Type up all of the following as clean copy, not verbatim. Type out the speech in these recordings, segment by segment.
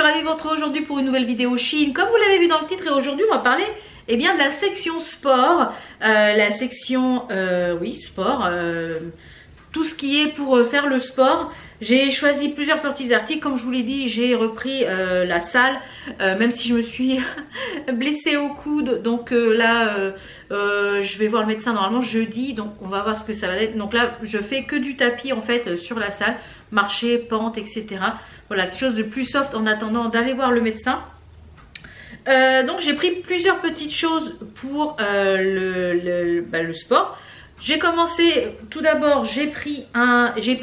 suis ravie de vous retrouver aujourd'hui pour une nouvelle vidéo Shein. Comme vous l'avez vu dans le titre, et aujourd'hui on va parler de la section sport. La section, oui, sport. Tout ce qui est pour faire le sport. J'ai choisi plusieurs petits articles. Comme je vous l'ai dit, j'ai repris la salle. Même si je me suis blessée au coude. Donc là, je vais voir le médecin normalement jeudi. Donc on va voir ce que ça va être. Donc là, je fais que du tapis en fait sur la salle. Marcher, pente, etc. Voilà, quelque chose de plus soft en attendant d'aller voir le médecin. Donc j'ai pris plusieurs petites choses pour le sport. J'ai commencé, tout d'abord j'ai pris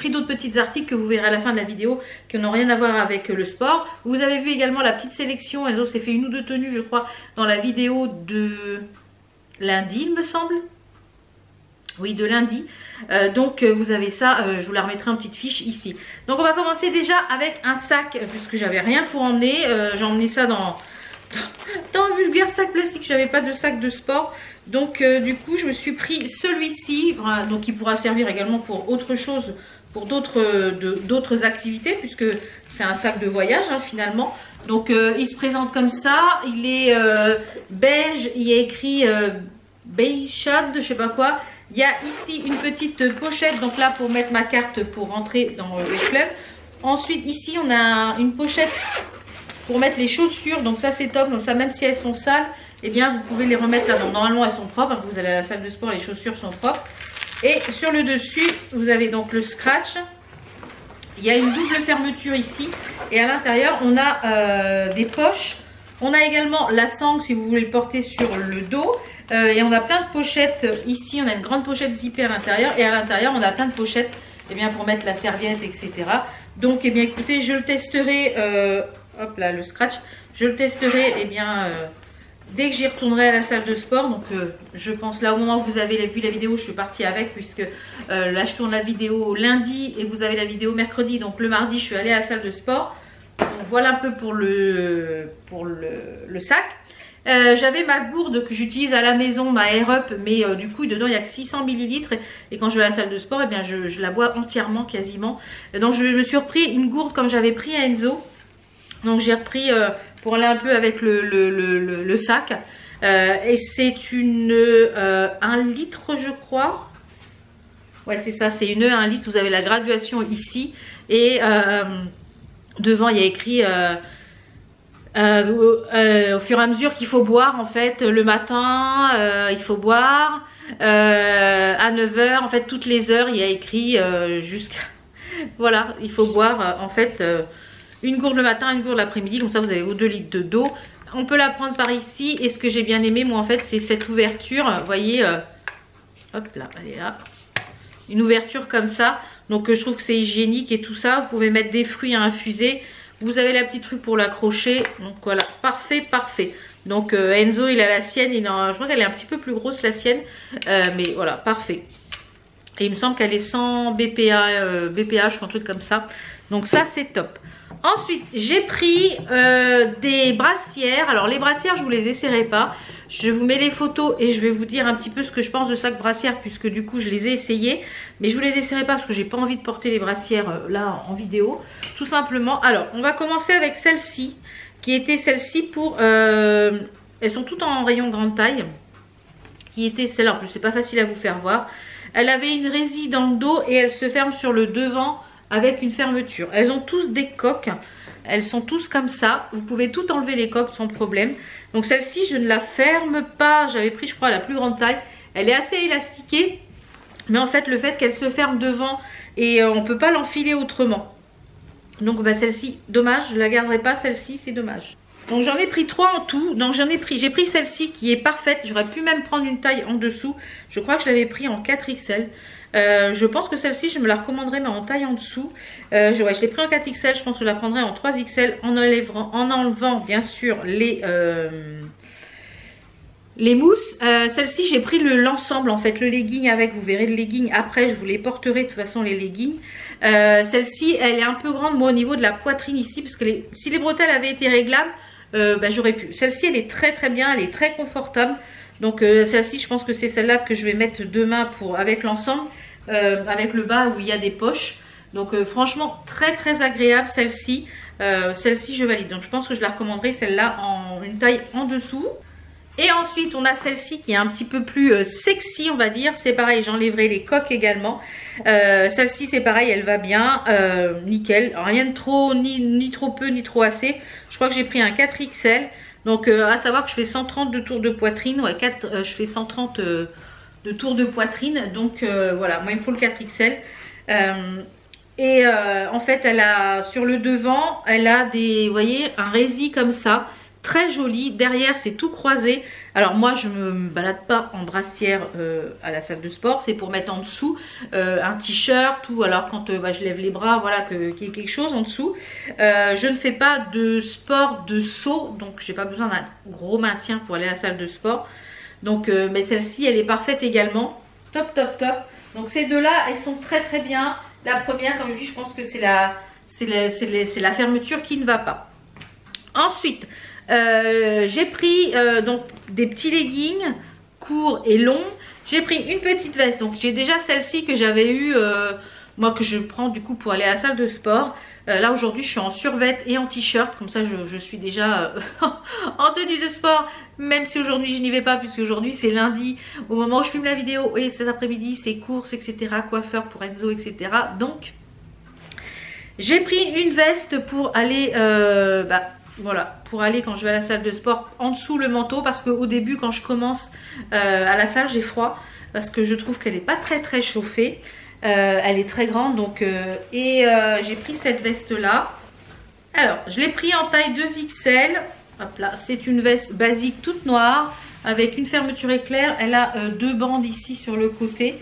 d'autres petits articles que vous verrez à la fin de la vidéo qui n'ont rien à voir avec le sport. Vous avez vu également la petite sélection, Enzo s'est fait une ou deux tenues je crois dans la vidéo de lundi il me semble. Oui, de lundi. Donc vous avez ça, je vous la remettrai en petite fiche ici. Donc on va commencer déjà avec un sac, puisque j'avais rien pour emmener. J'ai emmené ça dans un vulgaire sac plastique, j'avais pas de sac de sport. Donc du coup je me suis pris celui-ci, donc il pourra servir également pour autre chose, pour d'autres activités, puisque c'est un sac de voyage hein, finalement. Donc il se présente comme ça, il est beige, il y a écrit Beishad, je sais pas quoi. Il y a ici une petite pochette, donc là pour mettre ma carte pour rentrer dans le club. Ensuite ici on a une pochette pour mettre les chaussures, donc ça c'est top, donc ça même si elles sont sales, eh bien vous pouvez les remettre là, donc normalement elles sont propres, hein, vous allez à la salle de sport, les chaussures sont propres. Et sur le dessus, vous avez donc le scratch, il y a une double fermeture ici, et à l'intérieur on a des poches, on a également la sangle si vous voulez le porter sur le dos. Et on a plein de pochettes ici, on a une grande pochette zippée à l'intérieur et à l'intérieur on a plein de pochettes pour mettre la serviette etc. Donc écoutez, je le testerai, hop là le scratch, je le testerai dès que j'y retournerai à la salle de sport. Donc je pense là au moment où vous avez vu la vidéo je suis partie avec, puisque là je tourne la vidéo lundi et vous avez la vidéo mercredi, donc le mardi je suis allée à la salle de sport. Donc voilà un peu pour le sac. J'avais ma gourde que j'utilise à la maison, ma Air Up, mais du coup dedans il n'y a que 600 ml et quand je vais à la salle de sport je la bois entièrement quasiment. Donc je me suis repris une gourde comme j'avais pris à Enzo, donc j'ai repris pour aller un peu avec le sac, et c'est une 1 litre je crois, ouais c'est ça, c'est une 1 litre, vous avez la graduation ici et devant il y a écrit au fur et à mesure qu'il faut boire en fait le matin, il faut boire à 9 h en fait, toutes les heures il y a écrit jusqu'à voilà, il faut boire en fait une gourde le matin, une gourde l'après-midi, comme ça vous avez vos 2 litres d'eau. On peut la prendre par ici, et ce que j'ai bien aimé moi en fait c'est cette ouverture, vous voyez, hop là, elle est là, une ouverture comme ça, donc je trouve que c'est hygiénique et tout ça. Vous pouvez mettre des fruits à infuser. Vous avez la petite truc pour l'accrocher. Donc voilà, parfait, parfait. Donc Enzo il a la sienne, je crois qu'elle est un petit peu plus grosse la sienne. Mais voilà, parfait. Et il me semble qu'elle est sans BPH ou un truc comme ça. Donc ça c'est top. Ensuite j'ai pris des brassières. Alors les brassières je vous les essaierai pas. Je vous mets les photos et je vais vous dire un petit peu ce que je pense de chaque brassière, puisque du coup je les ai essayées. Mais je vous les essaierai pas parce que j'ai pas envie de porter les brassières là en vidéo. Tout simplement. Alors on va commencer avec celle-ci. Qui était celle-ci pour... elles sont toutes en rayon grande taille. Qui était celle-là. En plus c'est pas facile à vous faire voir. Elle avait une résille dans le dos et elle se ferme sur le devant avec une fermeture. Elles ont tous des coques. Elles sont tous comme ça. Vous pouvez tout enlever les coques sans problème. Donc celle-ci je ne la ferme pas. J'avais pris je crois la plus grande taille. Elle est assez élastiquée. Mais en fait le fait qu'elle se ferme devant et on ne peut pas l'enfiler autrement. Donc celle-ci, dommage, je ne la garderai pas, celle-ci c'est dommage. Donc j'en ai pris 3 en tout. Donc j'ai pris celle-ci qui est parfaite. J'aurais pu même prendre une taille en dessous. Je crois que je l'avais pris en 4XL. Je pense que celle-ci je me la recommanderais mais en taille en dessous. Je l'ai pris en 4XL, je pense que je la prendrai en 3XL en enlevant bien sûr les mousses. Celle-ci j'ai pris l'ensemble en fait, le legging avec, vous verrez le legging après, je vous les porterai de toute façon les leggings. Celle-ci elle est un peu grande moi au niveau de la poitrine ici, parce que si les bretelles avaient été réglables j'aurais pu. Celle-ci elle est très très bien, elle est très confortable. Donc celle-ci je pense que c'est celle-là que je vais mettre demain avec l'ensemble, avec le bas où il y a des poches. Donc franchement très très agréable celle-ci. Celle-ci je valide, donc je pense que je la recommanderais celle-là en une taille en dessous. Et ensuite on a celle-ci qui est un petit peu plus sexy on va dire. C'est pareil, j'enlèverai les coques également. Celle-ci c'est pareil, elle va bien, nickel, rien de trop, ni trop peu ni trop assez. Je crois que j'ai pris un 4XL. Donc à savoir que je fais 130 de tours de poitrine, ouais, je fais 130 de tours de poitrine. Donc voilà, moi il me faut le 4XL. En fait elle a sur le devant, elle a des, vous voyez, un rési comme ça. Très joli, derrière c'est tout croisé. Alors moi je me balade pas en brassière à la salle de sport, c'est pour mettre en dessous un t-shirt ou alors quand je lève les bras, voilà, qu'il y ait quelque chose en dessous. Je ne fais pas de sport de saut, donc j'ai pas besoin d'un gros maintien pour aller à la salle de sport. Donc mais celle-ci elle est parfaite également, top top top. Donc ces deux là elles sont très très bien. La première, comme je dis, je pense que c'est la fermeture qui ne va pas. Ensuite j'ai pris donc des petits leggings courts et longs. J'ai pris une petite veste. Donc j'ai déjà celle-ci que j'avais eu moi, que je prends du coup pour aller à la salle de sport. Là aujourd'hui je suis en survêt et en t-shirt. Comme ça je suis déjà en tenue de sport. Même si aujourd'hui je n'y vais pas, puisque aujourd'hui c'est lundi au moment où je filme la vidéo. Et cet après-midi c'est courses etc, coiffeur pour Enzo etc. Donc j'ai pris une veste pour aller voilà, pour aller quand je vais à la salle de sport en dessous le manteau, parce qu'au début quand je commence à la salle j'ai froid, parce que je trouve qu'elle n'est pas très très chauffée. Elle est très grande donc j'ai pris cette veste là. Alors je l'ai pris en taille 2XL. Hop là, c'est une veste basique toute noire avec une fermeture éclair. Elle a deux bandes ici sur le côté.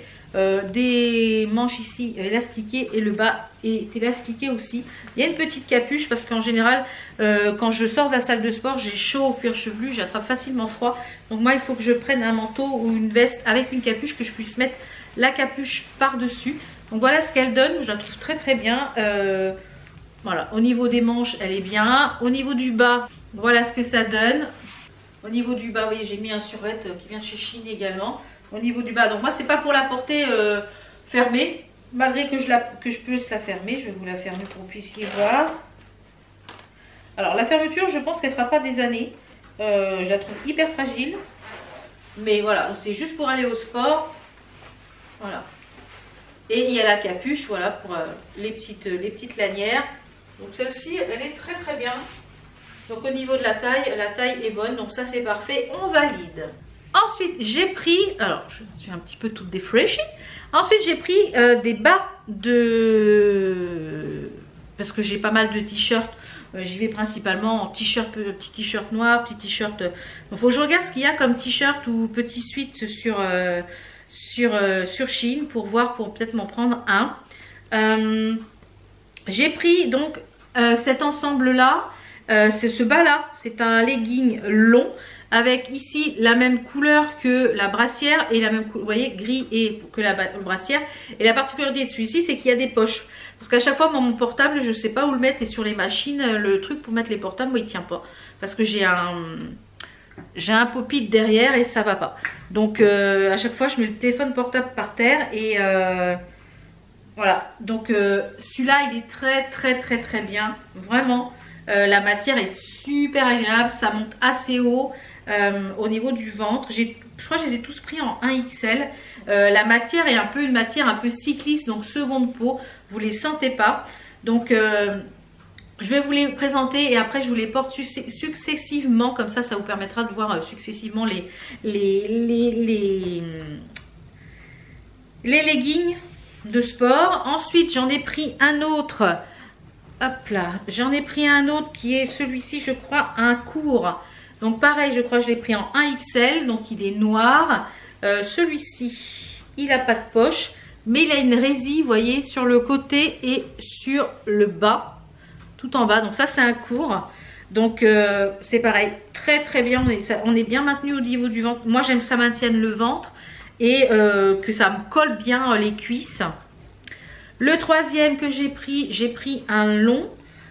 Des manches ici élastiquées et le bas est élastiqué aussi. Il y a une petite capuche parce qu'en général quand je sors de la salle de sport j'ai chaud au cuir chevelu, j'attrape facilement froid. Donc moi il faut que je prenne un manteau ou une veste avec une capuche, que je puisse mettre la capuche par dessus. Donc voilà ce qu'elle donne, je la trouve très très bien. Voilà, au niveau des manches elle est bien. Au niveau du bas, voilà ce que ça donne. Au niveau du bas, vous voyez, j'ai mis un survêt qui vient de chez Shein également. Au niveau du bas, donc moi c'est pas pour la porter fermée, malgré que je puisse la fermer. Je vais vous la fermer pour que vous puissiez voir. Alors la fermeture, je pense qu'elle fera pas des années. Je la trouve hyper fragile, mais voilà, c'est juste pour aller au sport. Voilà. Et il y a la capuche, voilà, pour les petites lanières. Donc celle-ci elle est très très bien. Donc au niveau de la taille est bonne, donc ça c'est parfait, on valide. Ensuite j'ai pris, alors je suis un petit peu toute défraîchie. Ensuite j'ai pris des bas parce que j'ai pas mal de t-shirts. J'y vais principalement en t-shirt, petit t-shirt noir, petit t-shirt. Donc il faut que je regarde ce qu'il y a comme t-shirt ou petit suite sur Shein pour voir, pour peut-être m'en prendre un. J'ai pris donc cet ensemble là. C'est ce bas là, c'est un legging long avec ici la même couleur que la brassière et la même couleur, vous voyez, gris et que la brassière. Et la particularité de celui-ci, c'est qu'il y a des poches. Parce qu'à chaque fois, mon portable, je ne sais pas où le mettre. Et sur les machines, le truc pour mettre les portables, moi, il ne tient pas. Parce que j'ai un pop-it derrière et ça va pas. Donc à chaque fois, je mets le téléphone portable par terre et voilà. Donc celui-là, il est très très très très bien, vraiment. La matière est super agréable, ça monte assez haut au niveau du ventre. Je crois que je les ai tous pris en 1XL. La matière est un peu une matière un peu cycliste, donc seconde peau, vous les sentez pas. Donc je vais vous les présenter et après je vous les porte successivement, comme ça vous permettra de voir successivement les leggings de sport. Ensuite j'en ai pris un autre. Hop là, j'en ai pris un autre qui est celui-ci, je crois, un court. Donc pareil, je crois que je l'ai pris en 1XL, donc il est noir. Celui-ci, il n'a pas de poche, mais il a une résille, vous voyez, sur le côté et sur le bas, tout en bas. Donc ça, c'est un court. Donc c'est pareil, très très bien, on est bien maintenu au niveau du ventre. Moi, j'aime que ça maintienne le ventre et que ça me colle bien les cuisses. Le troisième que j'ai pris un long,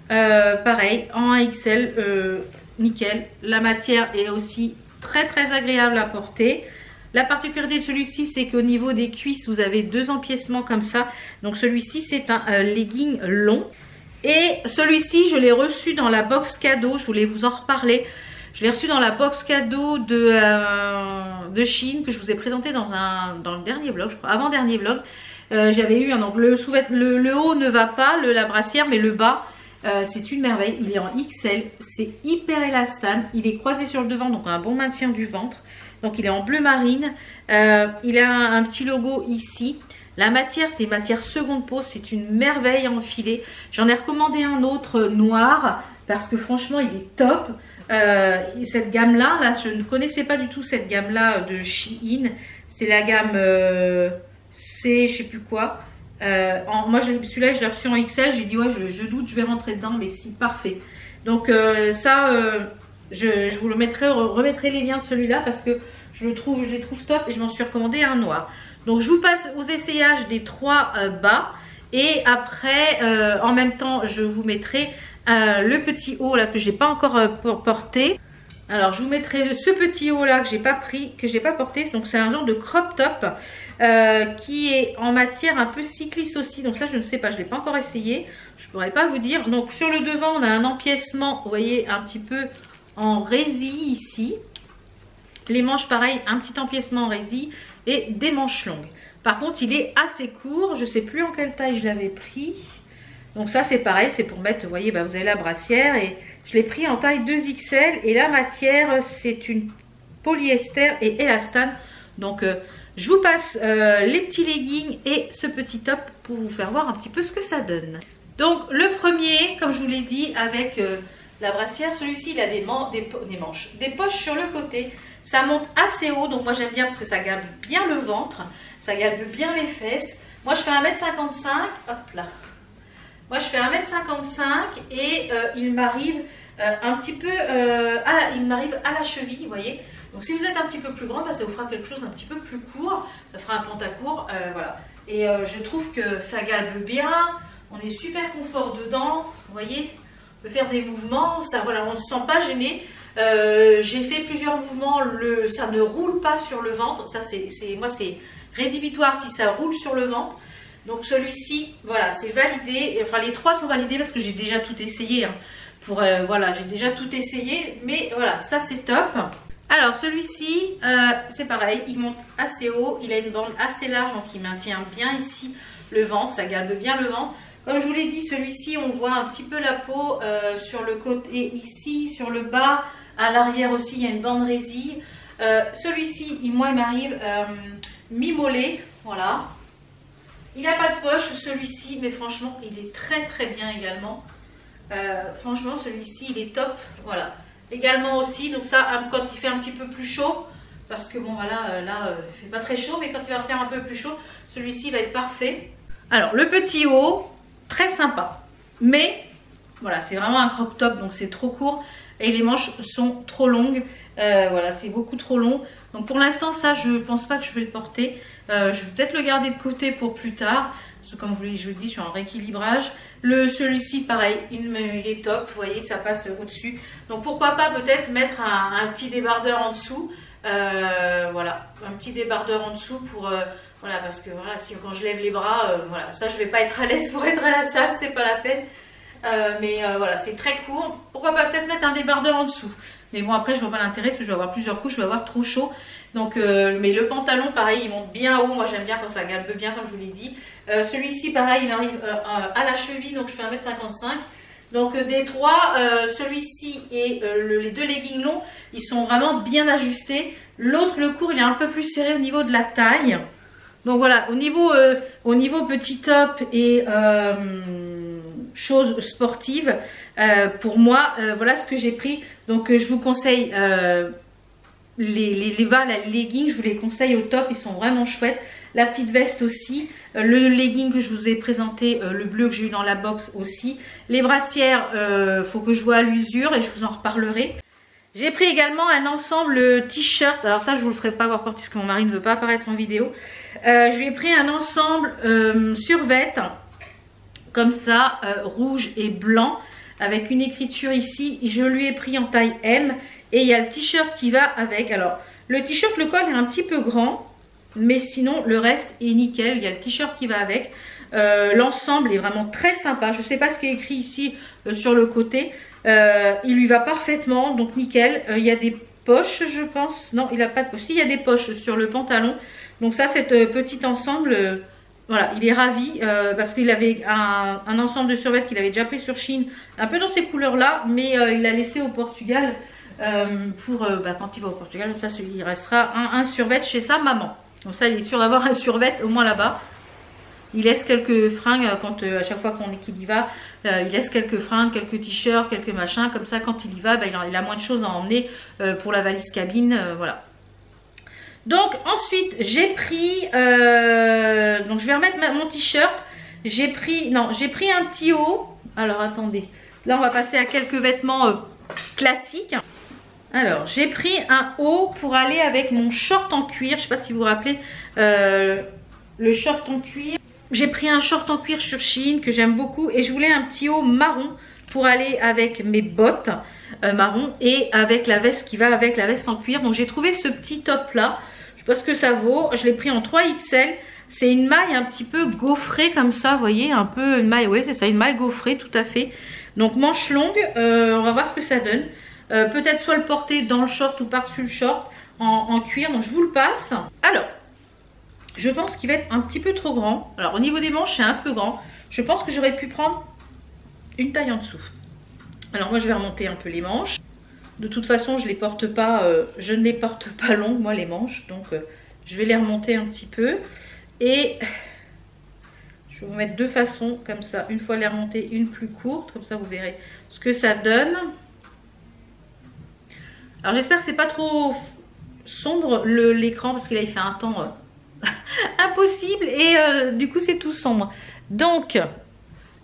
pareil, en 1XL, nickel. La matière est aussi très très agréable à porter. La particularité de celui-ci, c'est qu'au niveau des cuisses, vous avez 2 empiècements comme ça. Donc celui-ci, c'est un legging long. Et celui-ci, je l'ai reçu dans la box cadeau. Je voulais vous en reparler. Je l'ai reçu dans la box cadeau de Shein que je vous ai présenté dans le dernier vlog, je crois, avant-dernier vlog. J'avais eu, donc le haut ne va pas, la brassière, mais le bas, c'est une merveille. Il est en XL, c'est hyper élastane. Il est croisé sur le devant, donc un bon maintien du ventre. Donc il est en bleu marine. Il a un petit logo ici. La matière, c'est matière seconde peau, c'est une merveille à enfiler. J'en ai recommandé un autre noir parce que franchement, il est top. Cette gamme-là, je ne connaissais pas du tout cette gamme-là de Shein. C'est la gamme C, je sais plus quoi. Moi, celui-là, je l'ai reçu en XL. J'ai dit, ouais, je doute, je vais rentrer dedans, mais si, parfait. Donc ça, je vous remettrai les liens de celui-là parce que je les trouve top et je m'en suis recommandé un noir. Donc je vous passe aux essayages des 3 bas et après en même temps je vous mettrai le petit haut là que j'ai pas encore porté. Alors je vous mettrai ce petit haut là que j'ai pas porté. Donc c'est un genre de crop top qui est en matière un peu cycliste aussi. Donc ça je ne sais pas, je l'ai pas encore essayé, je pourrais pas vous dire. Donc sur le devant on a un empiècement, vous voyez, un petit peu en résille ici. Les manches pareil, un petit empiècement en résille et des manches longues. Par contre il est assez court, je sais plus en quelle taille je l'avais pris. Donc ça c'est pareil, c'est pour mettre, vous voyez, vous avez la brassière et je l'ai pris en taille 2XL et la matière c'est une polyester et élastane. Donc je vous passe les petits leggings et ce petit top pour vous faire voir un petit peu ce que ça donne. Donc le premier, comme je vous l'ai dit, avec la brassière, celui-ci il a des manches, des poches sur le côté. Ça monte assez haut, donc moi j'aime bien parce que ça galbe bien le ventre, ça galbe bien les fesses. Moi je fais 1m55, hop là. Moi je fais 1m55 et il m'arrive un petit peu, il m'arrive à la cheville, vous voyez. Donc si vous êtes un petit peu plus grand, ça vous fera quelque chose d'un petit peu plus court, ça fera un pantacourt, voilà. Et je trouve que ça galbe bien, on est super confort dedans, vous voyez. On peut faire des mouvements, ça, voilà, on ne se sent pas gêné. J'ai fait plusieurs mouvements, ça ne roule pas sur le ventre. Ça, moi, c'est rédhibitoire si ça roule sur le ventre. Donc celui-ci, voilà, c'est validé. Enfin, les 3 sont validés parce que j'ai déjà tout essayé. Hein, voilà, j'ai déjà tout essayé. Mais voilà, ça c'est top. Alors celui-ci, c'est pareil, il monte assez haut. Il a une bande assez large, donc il maintient bien ici le ventre. Ça galbe bien le ventre. Comme je vous l'ai dit, celui-ci, on voit un petit peu la peau sur le côté ici, sur le bas. À l'arrière aussi, il y a une bande résille. Celui-ci, moi, il m'arrive mi-mollet. Voilà. Il n'a pas de poche, celui-ci, mais franchement, il est très très bien également. Franchement, celui-ci, il est top. Voilà. Également aussi, donc ça, quand il fait un petit peu plus chaud, parce que bon, voilà, là, il fait pas très chaud, mais quand il va faire un peu plus chaud, celui-ci va être parfait. Alors, le petit haut, très sympa. Mais, voilà, c'est vraiment un crop top, donc c'est trop court. Et les manches sont trop longues. Voilà, c'est beaucoup trop long. Donc pour l'instant, ça, je ne pense pas que je vais le porter. Je vais peut-être le garder de côté pour plus tard. Parce que comme je vous le dis, je suis en rééquilibrage. Celui-ci, pareil, il est top. Vous voyez, ça passe au-dessus. Donc pourquoi pas peut-être mettre un petit débardeur en dessous. Voilà, un petit débardeur en dessous pour... voilà, parce que voilà, quand je lève les bras, voilà, ça, je vais pas être à l'aise pour être à la salle. C'est pas la peine. Mais voilà, c'est très court. Pourquoi pas peut-être mettre un débardeur en dessous. Mais bon, après je vois pas l'intérêt parce que je vais avoir plusieurs couches, je vais avoir trop chaud. Donc mais le pantalon pareil, il monte bien haut. Moi j'aime bien quand ça galbe bien, comme je vous l'ai dit. Celui-ci pareil, il arrive à la cheville, donc je fais 1m55. Donc des 3, celui-ci et les 2 leggings longs, ils sont vraiment bien ajustés. L'autre, le court, il est un peu plus serré au niveau de la taille. Donc voilà, au niveau petit top et choses sportives, pour moi, voilà ce que j'ai pris. Donc je vous conseille les bas, les leggings, je vous les conseille au top, ils sont vraiment chouettes. La petite veste aussi, le legging que je vous ai présenté, le bleu que j'ai eu dans la box aussi. Les brassières, faut que je vois à l'usure et je vous en reparlerai. J'ai pris également un ensemble t-shirt. Alors ça, je vous le ferai pas voir porter parce que mon mari ne veut pas apparaître en vidéo. Je lui ai pris un ensemble survêt, comme ça, rouge et blanc, avec une écriture ici. Je lui ai pris en taille M et il y a le t-shirt qui va avec. Alors, Le t-shirt, le col est un petit peu grand, mais sinon le reste est nickel. Il y a le t-shirt qui va avec. L'ensemble est vraiment très sympa. Je ne sais pas ce qui est écrit ici sur le côté. Il lui va parfaitement, donc nickel. Il y a des poches, je pense. Non, il n'a pas de poche. Si, il y a des poches sur le pantalon. Donc ça, cet petit ensemble, voilà, il est ravi parce qu'il avait un ensemble de survêtements qu'il avait déjà pris sur Shein, un peu dans ces couleurs-là, mais il l'a laissé au Portugal pour quand il va au Portugal. Comme ça, il restera un survêt chez sa maman. Donc ça, il est sûr d'avoir un survêt au moins là-bas. Il laisse quelques fringues quand à chaque fois qu'il y va, il laisse quelques fringues, quelques t-shirts, quelques machins. Comme ça, quand il y va, il a moins de choses à emmener pour la valise cabine. Voilà. Donc ensuite, j'ai pris, donc je vais remettre mon t-shirt. J'ai pris un petit haut. Alors attendez, là on va passer à quelques vêtements classiques. Alors j'ai pris un haut pour aller avec mon short en cuir. Je ne sais pas si vous vous rappelez le short en cuir. J'ai pris un short en cuir sur Shein que j'aime beaucoup et je voulais un petit haut marron pour aller avec mes bottes marron et avec la veste qui va avec la veste en cuir. Donc j'ai trouvé ce petit top là. Je sais pas ce que ça vaut. Je l'ai pris en 3XL. C'est une maille un petit peu gaufrée comme ça, vous voyez, un peu une maille, oui c'est ça, une maille gaufrée tout à fait. Donc manche longue, on va voir ce que ça donne. Peut-être soit le porter dans le short ou par-dessus le short en cuir. Donc je vous le passe. Alors, je pense qu'il va être un petit peu trop grand. Alors au niveau des manches, c'est un peu grand. Je pense que j'aurais pu prendre une taille en dessous. Alors moi je vais remonter un peu les manches. De toute façon je les porte pas, je ne les porte pas longues moi les manches. Donc je vais les remonter un petit peu. Et je vais vous mettre deux façons comme ça. Une fois les remonter, une plus courte. Comme ça vous verrez ce que ça donne. Alors j'espère que c'est pas trop sombre l'écran parce qu'il a fait un temps impossible et du coup c'est tout sombre. Donc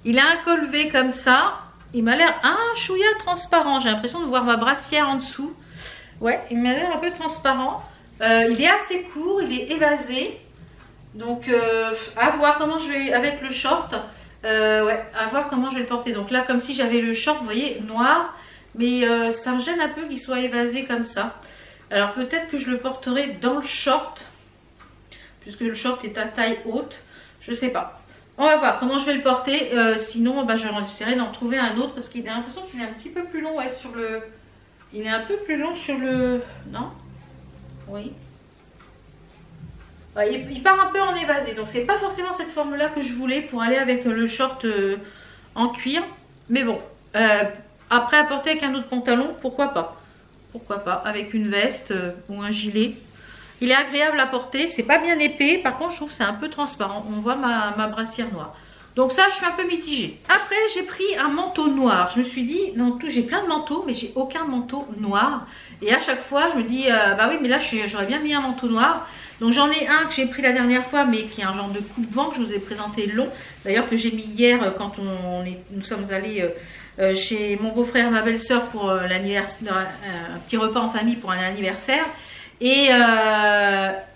il a un col V comme ça. Il m'a l'air un chouïa transparent. J'ai l'impression de voir ma brassière en dessous. Ouais, il m'a l'air un peu transparent. Il est assez court, il est évasé. Donc à voir comment je vais avec le short. Ouais, à voir comment je vais le porter. Donc là comme si j'avais le short, vous voyez, noir. Mais ça me gêne un peu qu'il soit évasé comme ça. Alors peut-être que je le porterai dans le short. Puisque le short est à taille haute. Je sais pas. On va voir comment je vais le porter. Sinon, j'essaierai d'en trouver un autre. Parce qu'il a l'impression qu'il est un petit peu plus long. Ouais, sur le... Il est un peu plus long sur le... Non? Oui. Ouais, il part un peu en évasé. Donc c'est pas forcément cette forme-là que je voulais pour aller avec le short en cuir. Mais bon. Après, à porter avec un autre pantalon, pourquoi pas? Pourquoi pas? Avec une veste ou un gilet. Il est agréable à porter, c'est pas bien épais, par contre je trouve que c'est un peu transparent, on voit ma brassière noire. Donc ça je suis un peu mitigée. Après j'ai pris un manteau noir, je me suis dit, non tout, j'ai plein de manteaux mais j'ai aucun manteau noir. Et à chaque fois je me dis, bah oui mais là j'aurais bien mis un manteau noir. Donc j'en ai un que j'ai pris la dernière fois mais qui est un genre de coupe-vent que je vous ai présenté long. D'ailleurs que j'ai mis hier quand nous sommes allés chez mon beau-frère et ma belle-sœur pour l'anniversaire, un petit repas en famille pour un anniversaire. Et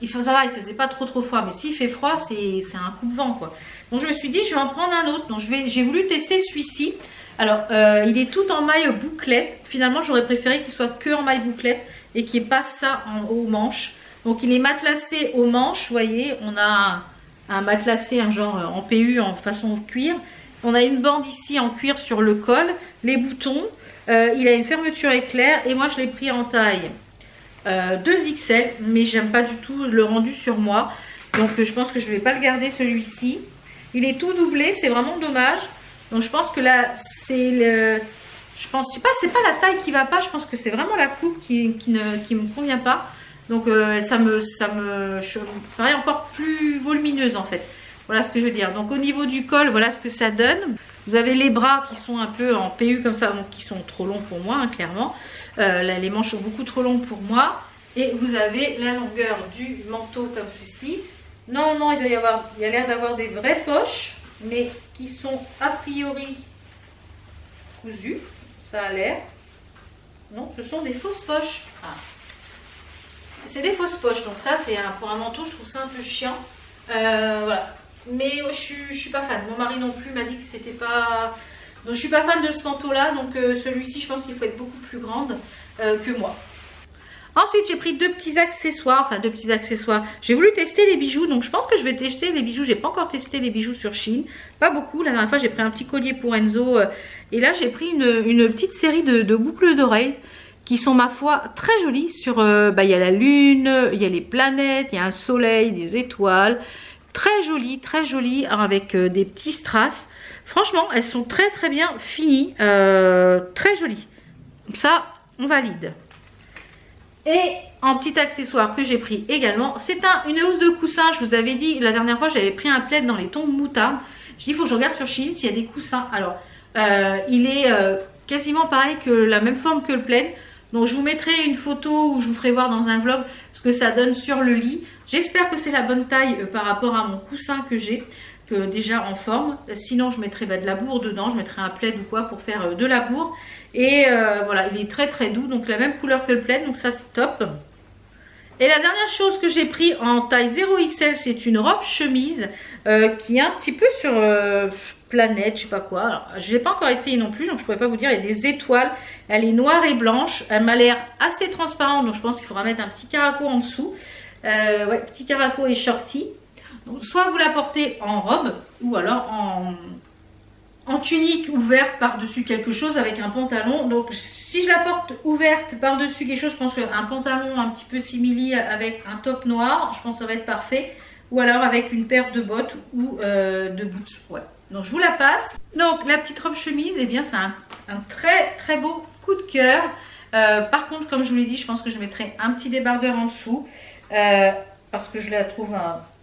il faut savoir, il faisait pas trop froid, mais s'il fait froid, c'est un coupe-vent quoi. Donc je me suis dit, je vais en prendre un autre. Donc j'ai voulu tester celui-ci. Alors il est tout en maille bouclette. Finalement, j'aurais préféré qu'il soit que en maille bouclette et qu'il n'y ait pas ça aux manches. Donc il est matelassé aux manches, vous voyez. On a un matelassé, un genre en PU en façon cuir. On a une bande ici en cuir sur le col, les boutons. Il a une fermeture éclair et moi je l'ai pris en taille 2XL, mais j'aime pas du tout le rendu sur moi, donc je pense que je vais pas le garder celui-ci. Il est tout doublé, c'est vraiment dommage. Donc je pense que là c'est le, je pense, c'est pas la taille qui va pas, je pense que c'est vraiment la coupe qui me convient pas. Donc ça me paraît encore plus volumineuse en fait. Voilà ce que je veux dire. Donc au niveau du col, voilà ce que ça donne. Vous avez les bras qui sont un peu en PU comme ça, donc qui sont trop longs pour moi, hein, clairement. Là, les manches sont beaucoup trop longues pour moi. Et vous avez la longueur du manteau comme ceci. Normalement, il y a l'air d'avoir des vraies poches, mais qui sont a priori cousues. Ça a l'air. Non, ce sont des fausses poches. Ah. C'est des fausses poches, donc ça, c'est pour un manteau, je trouve ça un peu chiant. Voilà. Mais je suis pas fan. Mon mari non plus m'a dit que c'était pas... Donc je suis pas fan de ce manteau là. Donc celui-ci je pense qu'il faut être beaucoup plus grande que moi. Ensuite, j'ai pris deux petits accessoires. Enfin, deux petits accessoires. J'ai voulu tester les bijoux. Donc, je pense que je vais tester les bijoux. J'ai pas encore testé les bijoux sur Shein. Pas beaucoup. La dernière fois, j'ai pris un petit collier pour Enzo. Et là, j'ai pris une petite série de boucles d'oreilles qui sont, ma foi, très jolies. Sur, il y a la lune, il y a les planètes, il y a un soleil, des étoiles. Très jolies, avec des petits strass. Franchement, elles sont très bien finies. Très jolies. Ça, on valide. Et en petit accessoire que j'ai pris également, c'est une housse de coussin. Je vous avais dit la dernière fois, j'avais pris un plaid dans les tons moutarde. Je dis, il faut que je regarde sur Shein s'il y a des coussins. Alors, il est quasiment pareil que la même forme que le plaid. Donc, je vous mettrai une photo ou je vous ferai voir dans un vlog ce que ça donne sur le lit. J'espère que c'est la bonne taille par rapport à mon coussin que j'ai, déjà en forme. Sinon, je mettrai de la bourre dedans. Je mettrai un plaid ou quoi pour faire de la bourre. Et voilà, il est très doux. Donc, la même couleur que le plaid. Donc, ça, c'est top. Et la dernière chose que j'ai pris en taille 0XL, c'est une robe chemise qui est un petit peu sur planète, je sais pas quoi. Alors, je l'ai pas encore essayé non plus, donc je pourrais pas vous dire. Il y a des étoiles, elle est noire et blanche, elle m'a l'air assez transparente, donc je pense qu'il faudra mettre un petit caraco en dessous. Ouais, petit caraco et shorty. Donc, soit vous la portez en robe, ou alors en tunique ouverte par-dessus quelque chose avec un pantalon. Donc si je la porte ouverte par-dessus quelque chose, je pense qu'un pantalon un petit peu simili avec un top noir, je pense que ça va être parfait. Ou alors avec une paire de bottes ou de boots. Ouais. Donc je vous la passe. Donc la petite robe chemise, eh bien c'est un très beau coup de cœur. Par contre, comme je vous l'ai dit, je pense que je mettrai un petit débardeur en dessous. Parce que je la trouve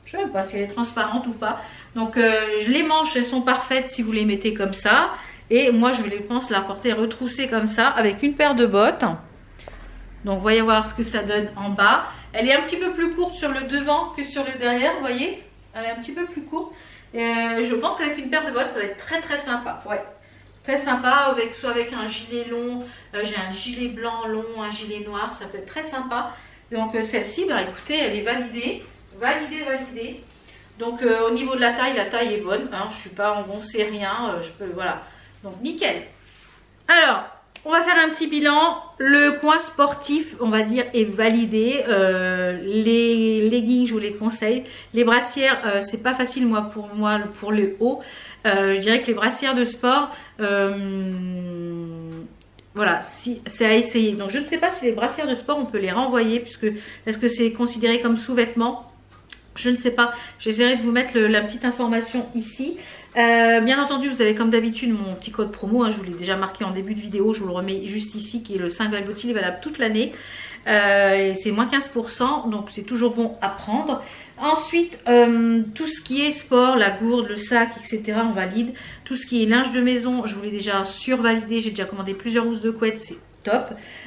je ne sais même pas si elle est transparente ou pas. Donc les manches, elles sont parfaites si vous les mettez comme ça. Et moi, je vais, pense, la porter retroussée comme ça avec une paire de bottes. Donc voyez voir ce que ça donne en bas. Elle est un petit peu plus courte sur le devant que sur le derrière, vous voyez. Elle est un petit peu plus courte. Je pense qu'avec une paire de bottes, ça va être très sympa. Ouais, très sympa, soit avec un gilet long. J'ai un gilet blanc long, un gilet noir, ça peut être très sympa. Donc celle-ci, bah, écoutez, elle est validée. Validée. Donc au niveau de la taille est bonne. Hein, je ne suis pas engoncée, rien. Voilà. Donc nickel. Alors, on va faire un petit bilan. Le coin sportif, on va dire, est validé. Les leggings, je vous les conseille. Les brassières, c'est pas facile pour le haut. Je dirais que les brassières de sport, voilà, c'est à essayer. Donc je ne sais pas si les brassières de sport, on peut les renvoyer, puisque est-ce que c'est considéré comme sous-vêtement? Je ne sais pas. J'essaierai de vous mettre la petite information ici. Bien entendu, vous avez comme d'habitude mon petit code promo. Hein, je vous l'ai déjà marqué en début de vidéo. Je vous le remets juste ici, qui est le 5 Bottil, est valable toute l'année. C'est moins 15%, donc c'est toujours bon à prendre. Ensuite, tout ce qui est sport, la gourde, le sac, etc. on valide. Tout ce qui est linge de maison, je vous l'ai déjà survalidé. J'ai déjà commandé plusieurs housses de couette, c'est top.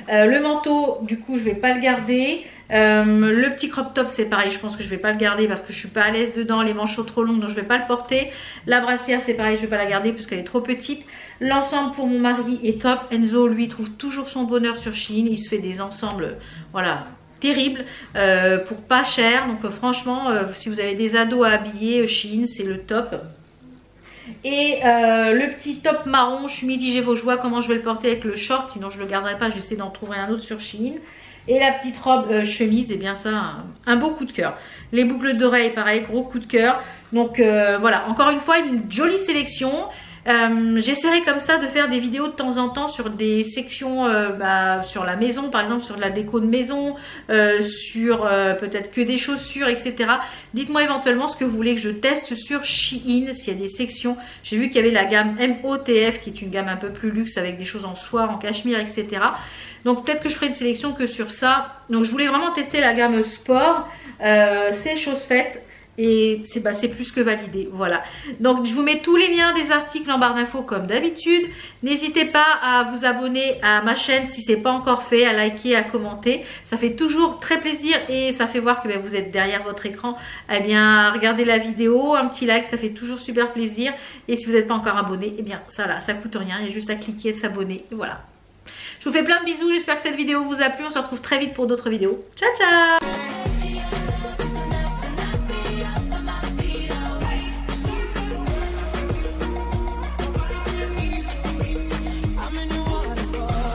Le manteau, du coup, je vais pas le garder. Le petit crop top, c'est pareil, je pense que je vais pas le garder parce que je suis pas à l'aise dedans. Les manches sont trop longues, donc je vais pas le porter. La brassière, c'est pareil, je vais pas la garder parce qu'elle est trop petite. L'ensemble pour mon mari est top. Enzo, lui, trouve toujours son bonheur sur Shein. Il se fait des ensembles, voilà, terribles, pour pas cher. Donc franchement, si vous avez des ados à habiller, Shein, c'est le top. Et le petit top marron, je suis mitigée vos joies, comment je vais le porter avec le short, sinon je le garderai pas, j'essaie d'en trouver un autre sur Shein. Et la petite robe chemise, et eh bien ça, un beau coup de cœur. Les boucles d'oreilles, pareil, gros coup de cœur. Donc voilà, encore une fois, une jolie sélection. J'essaierai comme ça de faire des vidéos de temps en temps sur des sections, sur la maison, par exemple sur de la déco de maison, sur peut-être que des chaussures, etc. Dites-moi éventuellement ce que vous voulez que je teste sur Shein, s'il y a des sections. J'ai vu qu'il y avait la gamme MOTF qui est une gamme un peu plus luxe avec des choses en soie, en cachemire, etc. Donc peut-être que je ferai une sélection que sur ça. Donc je voulais vraiment tester la gamme sport, c'est chose faite. Et c'est plus que validé, voilà. Donc je vous mets tous les liens des articles en barre d'infos comme d'habitude. N'hésitez pas à vous abonner à ma chaîne si ce n'est pas encore fait, à liker, à commenter. Ça fait toujours très plaisir et ça fait voir que vous êtes derrière votre écran. Eh bien, regardez la vidéo, un petit like, ça fait toujours super plaisir. Et si vous n'êtes pas encore abonné, eh bien ça là, ça coûte rien, il y a juste à cliquer, s'abonner, et voilà. Je vous fais plein de bisous, j'espère que cette vidéo vous a plu. On se retrouve très vite pour d'autres vidéos. Ciao ciao.